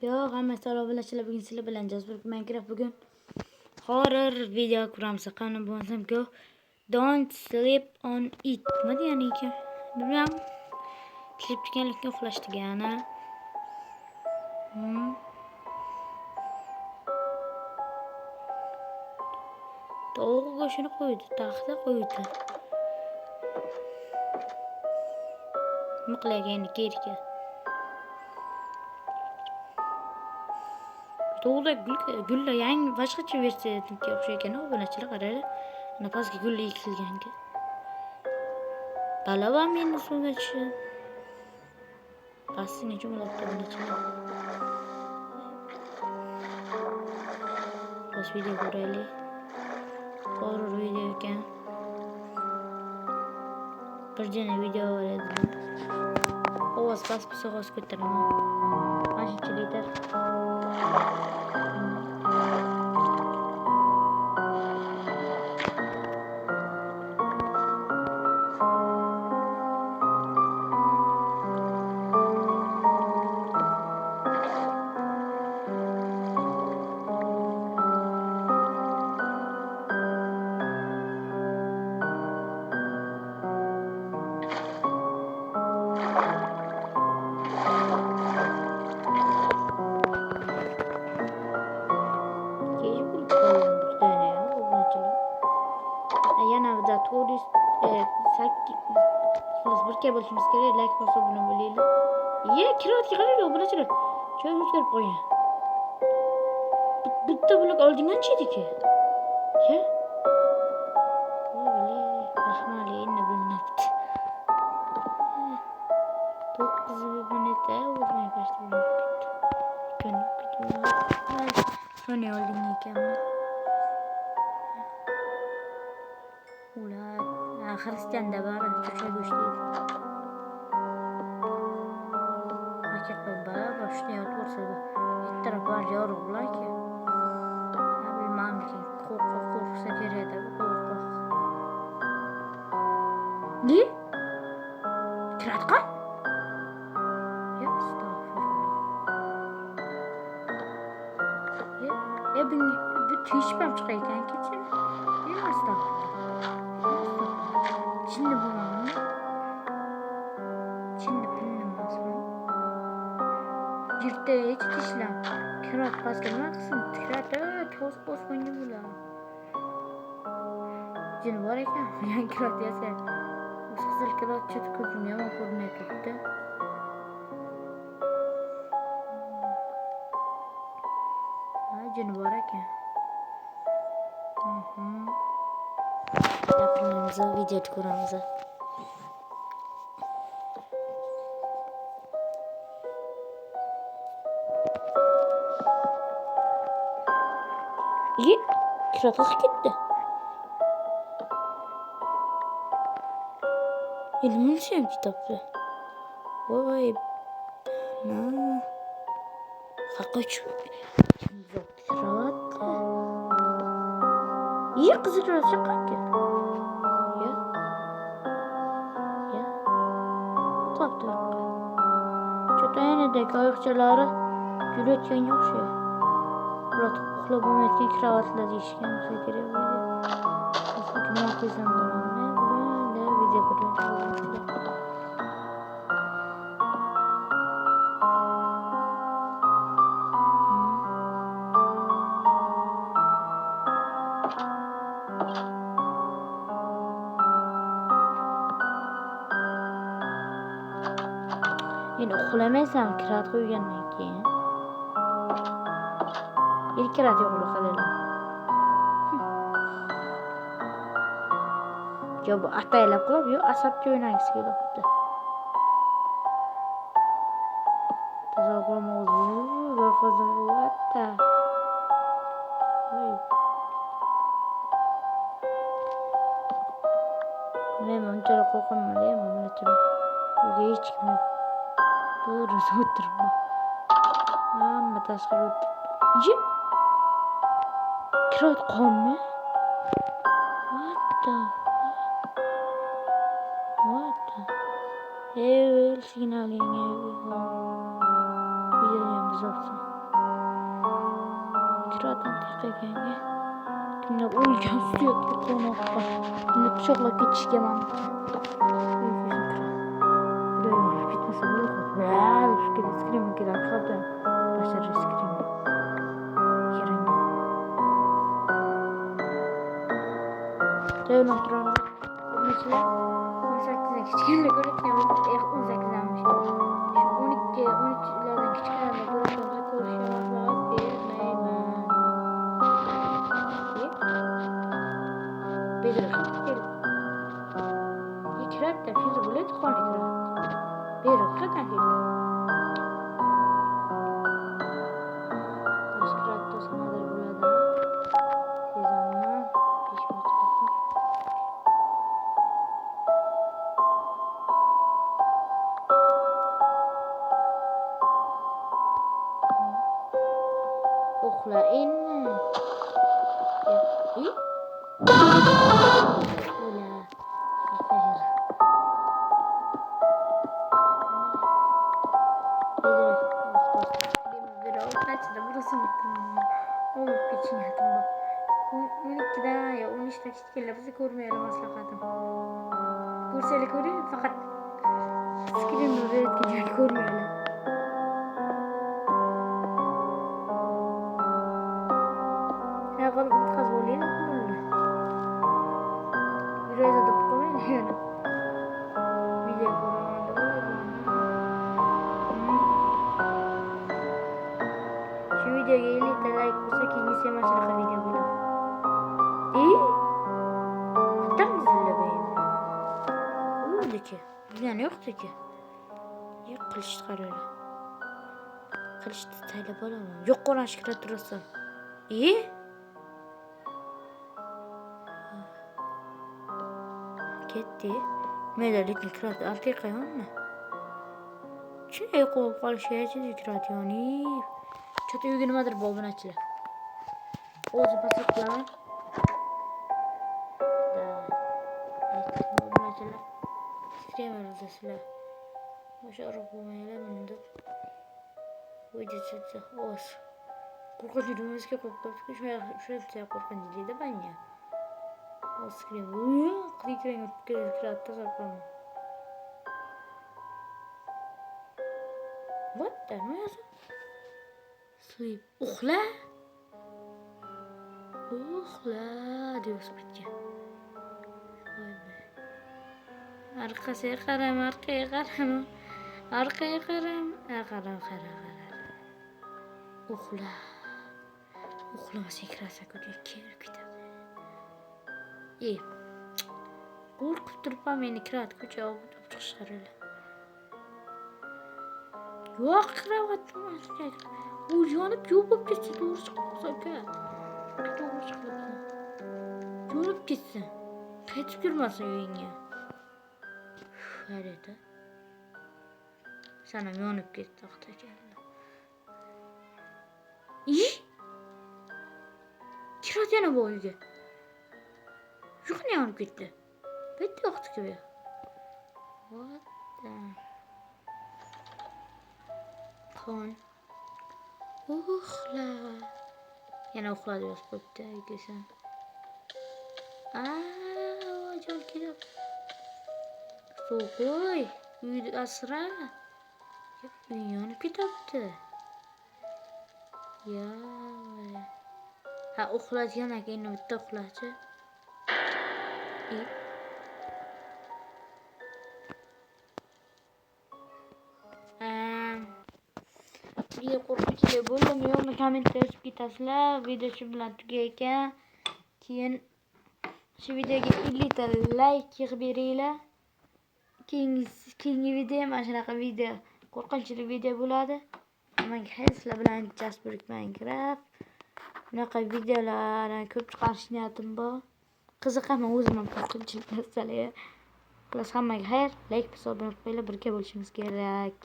Yo, hamma salom bilan bugun sizlar bilan Jasper Minecraft bugun horror video ko'ramiz. Qani bo'lsam-ku Don't sleep on it. Nima degani ekan? Bilmam. Klip deganlikka uxlash degani. To'g'ri go'shini qo'ydi, taxta qo'ydi. Nima qilagani kerak? To'g'ri gullar yangi boshqacha versiyaga o'xshaykan, obunachilar qaraydi. Napasga gul ekilganga. Balava meni suvga tushib. Pastini jumlabda obunachilar. Bas video ko'raylik. Horror video ekan. Bir jana video var edi. Ovoz basib so'g'os ko'taraman. Qancha litr? Turist birga bo'lishimiz kerak. Like bosib buni bo'laylik. Kiratga qaraylik, obunachilar. Joy o'zgarib qo'ygan. Bitta blok oldingan chediki. Ya? Voy, rahmali endi bilmabdi. 9 minutda o'zmay boshlab ketdi. Sony oldingan ekanman. Xristianda bari cho'cha go'shtlaydi. Maketda bari shunday yotib o'rsa. Ikkita bor yorug' bularki. Bilmamki, qo'rqsa kerak edi, qo'rqoq. Ne? Kiratqa? Ya astagfirullah. Bu teshbam chiqar ekan kecha. Ya astagfirullah. Şimdi bulalım. Şimdi bilmem. Yurtta hiç işlem. Kirat basılmak kısım. Kirat toz osmonga bular. Şimdi var ekan. Yani kirat yasa. Qizil kirat chetib ko'zim yomon ko'rinib ketdi. Jini var ekan. Yapımımıza video ko'ramiz. Kiratga ketdi. Elimni ham kitobda. Voy. Haqoch. Kirat. Qizil kirat chiqqanki. Cho'taynidagi oyoqchalari yurayotganga o'xshaydi. Ular uxlab bo'lmayotgan kravatlar deyishgan bo'lsa kerak bo'ladi. Nima qilsam bo'ladi? Video ko'ramiz. Endi uxlamaysan, kirat qo'ygandan keyin. Kirat yo'q qiladi. Yo bu ataylab qilib, yo asabga o'ynagisi kelibdi. Toza qilmoqchi, bir qizim bo'latta. Voy. Men bunchalik qo'rqaman, mana turib. Uyga hech kim yo'q. Burası oturma. Amma tashqari o'tib. Kirat qolmi? What the? Signalingga. Videoyam buzilsin. Kiradan tekegenge. Kimle uyucan sürekli konakta. Kimle bıçakla geçişke mantıklı. Uyuyorsun kira. Buraya olur. Bitmese böyle koy. Böyle skrimi girer kaldı. Başarı skrimi. Yerenge. Devlet duranı. Mesela 18'e küçükken de görürken 18'denmiş. Şu 13'lerden küçüklerle görürken konuşuyorlar. Bilmiyorum. Bedir. İkrat da fizi bulet kon ikrat. Bedir kadar değil. İkrat da sanadır buladı. Fizanma pişmiş bakın. Okla inme. İyi. Ola. Aferin. Burası mı? Olup geçin hayatım bak. 12'de ya 13'te küçükler bizi görmeyelim maslahatım. Görseyle görüyor fakat screen öğret geçer görmeyelim. Ya kalau kaz boleh lah boleh. Biraz da bakmayın yani. Video koyalım da şu videoya gelip de like olsa kendisi maşallah video bula. Hatta bizimle beyin. Oldu ki. Yani yoktu ki. Yok kılıç çıkarıyor. Kılıç detaylı bulamam. Yok ona şükret durursun. İyi. Gitti. Medalik kırat artık kayan mı? Şey kol kalışıyacı kırat yani. Çatı yügünü madır bolbun açılı. O zıpasıklar. Da. Bolbun açılı. Streamer odasıyla. Başa arabamıyla bindim. Uydu çıktı. Olsun. Korkunç yürümezke korkunç. Şöyle korkunç değil de ben ya. O scream. Klik rengi kıratta saklamam. What the hell? Sleep. Uxla. Uxla diyoruz bitki. Vay be. Arkaya karam, arkaya karam. Arkaya karam. Karam. Uxla. Uxlama sekrasa kötü kere kitap. İyi. Korkup durpam beni kırat kötü avup çıkarıyla. Yok kravatım artık. Uyanıp yokup gitsin doğru çıkmasa ki. Doğru çıkmasa. Yokup gitsin. Hiç girmesin yenge. Harita. Sana yonup gitti aktaracağım. İyi. Kirat yana bu oyga. Yok ne yonup gitti. Bitti yoktu gibi. What the... Kon. Uxla. Yana uxla diyoruz bu güzel. Acil kitap. Soğuy. Uyudu asra. Dünyanın kitaptı. Ya. Ha uxladı yana yine bitti uxladı. İyi. Video korkunçlu bo'lmiyor. Kommentlar yozib ketasizlar. Video shu bilan tugagan. Keyin shu videoga 50 ta like yig'ib beringlar. Keyingi video mana shunaqa video, qo'rqinchli video bo'ladi. Menga sizlar bilan Jasper Minecraft bunaqa videolarni ko'p chiqarish niyatim bor. Qiziqaman o'zim ham qo'rqinchli narsalarga. Xullas hammaga xayr, like bosib qo'yinglar, birga bo'lishimiz kerak.